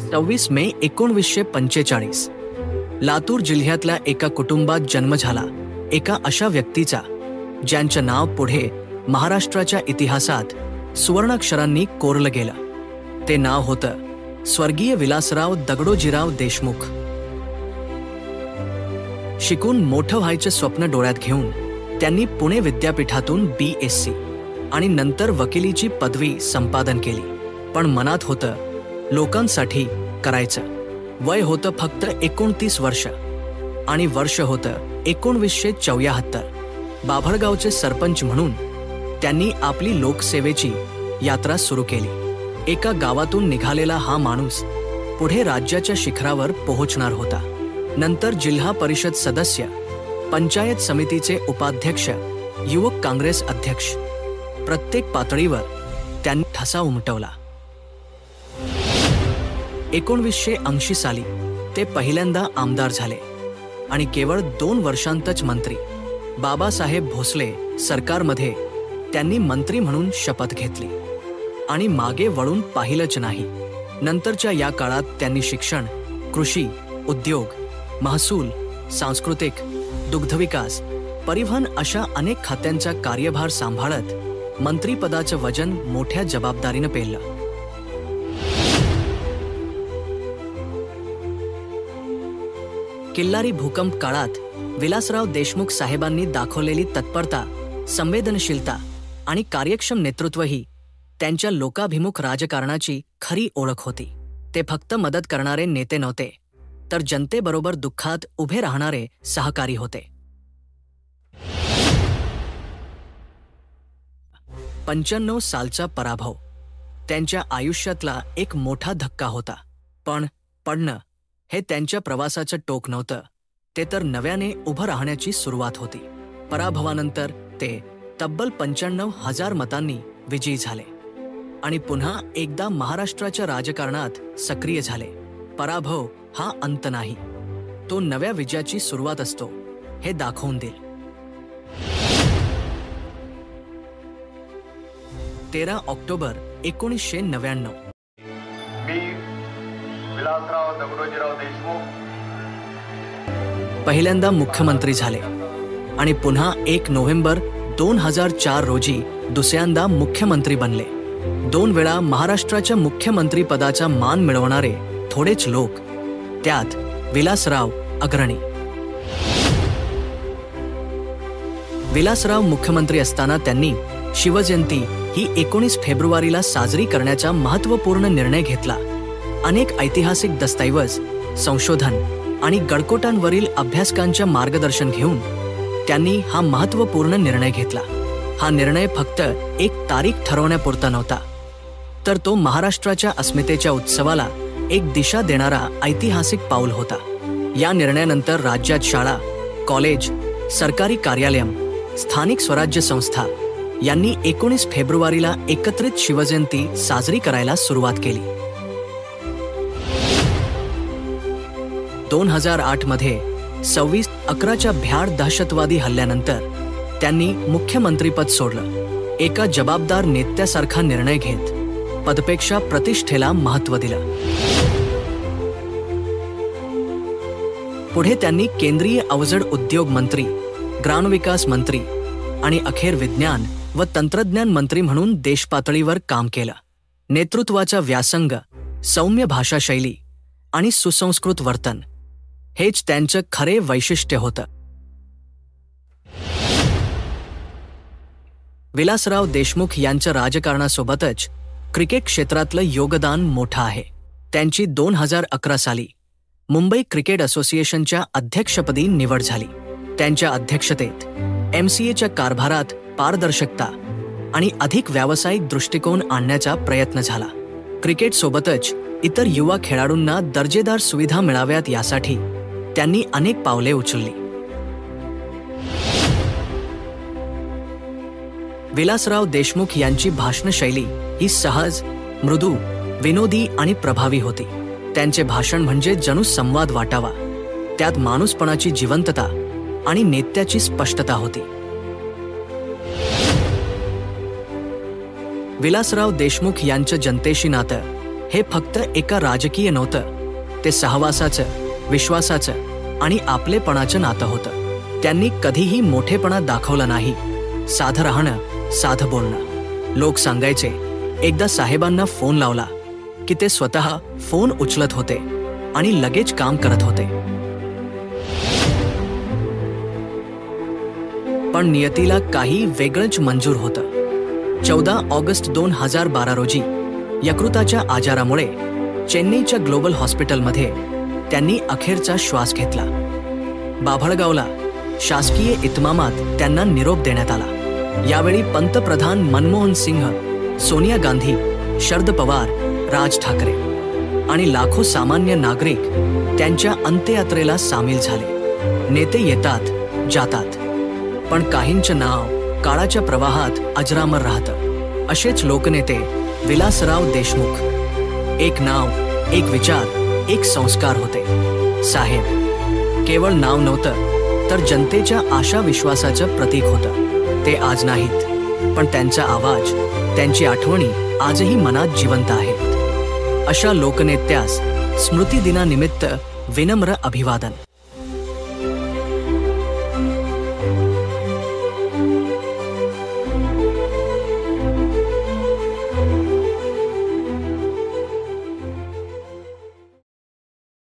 26 मे 1945 लातूर जिल्ह्यातल्या एका कुटुंबात जन्म झाला एका अशा व्यक्तीचा ज्यांचे नाव पुढे महाराष्ट्राच्या इतिहासात सुवर्णाक्षरांनी कोरलं गेलं। ते नाव होतं स्वर्गीय विलासराव दगडोजीराव देशमुख। शिकून मोठं व्हायचे स्वप्न डोळ्यात घेऊन त्यांनी पुणे विद्यापीठातून BSc आणि नंतर वकिलीची पदवी संपादन केली। पण मनात होतं लोकांसाठी करायचं। वय होतं फक्त 29 वर्ष आणि वर्ष होतं 1974। बाभळगावचे सरपंच म्हणून त्यांनी आपली लोकसेवेची यात्रा सुरू केली। एका गावातून निघालेला हा माणूस पुढे राज्याच्या शिखरावर पोहोचणार होता। नंतर जिल्हा परिषद सदस्य, पंचायत समितीचे उपाध्यक्ष, युवक काँग्रेस अध्यक्ष, प्रत्येक पातळीवर त्यांनी ठसा उमटवला। 1980 साली ते पहिल्यांदा आमदार झाले आणि केवळ 2 वर्षांतच मंत्री। बाबासाहेब भोसले सरकारमध्ये त्यांनी मंत्री म्हणून शपथ घेतली आणि मागे वळून पाहिलंच नाही। नंतरच्या या काळात त्यांनी शिक्षण, कृषी, उद्योग, महसूल, सांस्कृतिक, दुग्धविकास, परिवहन अशा अनेक खात्यांचा कार्यभार सांभाळत मंत्रिपदाचं वजन मोठ्या जबाबदारीनं पेललं। किल्लारी भूकंप काळात विलासराव देशमुख साहेबांनी दाखवलेली तत्परता, संवेदनशीलता आणि कार्यक्षम नेतृत्व ही त्यांच्या लोकाभिमुख राजकारणाची खरी ओळख होती। ते फक्त मदत करणारे नेते नव्हते, तर जनतेबरोबर दुःखात उभे राहणारे सहकारी होते। 95 सालचा पराभव त्यांच्या आयुष्यातला एक मोठा धक्का होता। पण पडणं हे त्यांच्या प्रवासाचं टोक नव्हतं, ते तर नव्याने उभं राहण्याची सुरुवात होती। पराभवानंतर ते तब्बल 95,000 मतांनी विजयी झाले आणि पुन्हा एकदा महाराष्ट्राच्या राजकारणात सक्रिय झाले। पराभव हा अंत नाही, तो नव्या विजयाची सुरुवात असतो हे दाखवून देईल। 13 ऑक्टोबर 1999 मी विलासराव दगडोजीराव देशमुख पहिल्यांदा मुख्यमंत्री झाले आणि पुन्हा 1 नोव्हेंबर 2004 रोजी दुसऱ्यांदा मुख्यमंत्री बनले। 2 वेळा महाराष्ट्राच्या मुख्यमंत्री पदाचा मान मिळवणारे थोडेच लोक, त्यात विलासराव अग्रणी। विलासराव मुख्यमंत्री असताना त्यांनी शिवजयंती ही 19 फेब्रुवारीला साजरी करण्याचा महत्त्वपूर्ण निर्णय घेतला। अनेक ऐतिहासिक दस्तऐवज, संशोधन आणि गडकोटांवरील अभ्यासकांच्या मार्गदर्शन घेऊन त्यांनी हा महत्त्वपूर्ण निर्णय घेतला। हा निर्णय फक्त एक तारीख ठरवण्यापुरता नव्हता, तर तो महाराष्ट्राच्या अस्मितेच्या उत्सवाला एक दिशा देणारा ऐतिहासिक पाऊल होता। या निर्णयानंतर राज्यात शाळा, कॉलेज, सरकारी कार्यालय, स्थानिक स्वराज्य संस्था यांनी 19 फेब्रुवारीला एकत्रित शिवजयंती साजरी करायला सुरुवात केली। 2008 मध्ये 26/11च्या भ्याड दहशतवादी हल्ल्यानंतर त्यांनी मुख्यमंत्रीपद सोडलं। एका जबाबदार नेत्यासारखा निर्णय घेत पदपेक्षा प्रतिष्ठेला महत्त्व दिलं। पुढे त्यांनी केंद्रीय अवजड उद्योग मंत्री, ग्रामविकास मंत्री आणि अखेर विज्ञान व तंत्रज्ञान मंत्री म्हणून देशपातळीवर काम केलं। नेतृत्वाचा व्यासंग, सौम्य भाषाशैली आणि सुसंस्कृत वर्तन हेच त्यांचं खरे वैशिष्ट्य होतं। विलासराव देशमुख यांच्या राजकारणासोबतच क्रिकेट क्षेत्रातलं योगदान मोठं आहे। त्यांची 2011 साली मुंबई क्रिकेट असोसिएशनच्या अध्यक्षपदी निवड झाली। त्यांच्या अध्यक्षतेत MCAच्या कारभारात पारदर्शकता आणि अधिक व्यावसायिक दृष्टिकोन आणण्याचा प्रयत्न झाला। क्रिकेटसोबतच इतर युवा खेळाडूंना दर्जेदार सुविधा मिळाव्यात यासाठी त्यांनी अनेक पावले उचलली। विलासराव देशमुख यांची भाषणशैली ही सहज, मृदू, विनोदी आणि प्रभावी होती। त्यांचे भाषण म्हणजे जणू संवाद वाटावा, त्यात माणूसपणाची जिवंतता आणि नेत्याची स्पष्टता होती। विलासराव देशमुख यांचं जनतेशी नातं हे फक्त एका राजकीय नव्हतं, ते सहवासाचं, विश्वासाचं आणि आपलेपणाचं नातं होतं. त्यांनी कधीही मोठेपणा दाखवला नाही. साधं राहणं, साधं बोलणं. लोक सांगायचे, एकदा साहेबांना फोन लावला की ते स्वतः फोन उचलत होते आणि लगेच काम करत होते. पण नियतीला काही वेगळंच मंजूर होतं. 14 ऑगस्ट 2012 रोजी यकृताच्या आजारामुळे चेन्नईच्या ग्लोबल हॉस्पिटलमध्ये त्यांनी अखेरचा श्वास घेतला. बाभळगावला शासकीय इतमामात त्यांना निरोप देण्यात आला. यावेळी पंतप्रधान मनमोहन सिंह, सोनिया गांधी, शरद पवार, राज ठाकरे आणि लाखो सामान्य नागरिक त्यांच्या अंत्ययात्रेला सामील झाले. नेते येतात, जातात, पण काहींचं नाव काळाच्या प्रवाहात अजरामर राहतं. असेच लोकनेते विलासराव देशमुख. एक नाव, एक विचार, एक संस्कार होते. साहेब केवळ नाव नव्हतं, तर जनतेच्या आशा विश्वासाचं प्रतीक होतं. ते आज नाहीत, पण त्यांचा आवाज, त्यांची आठवणी आजही मनात जिवंत आहेत. अशा लोकनेत्यास स्मृतिदिनानिमित्त विनम्र अभिवादन.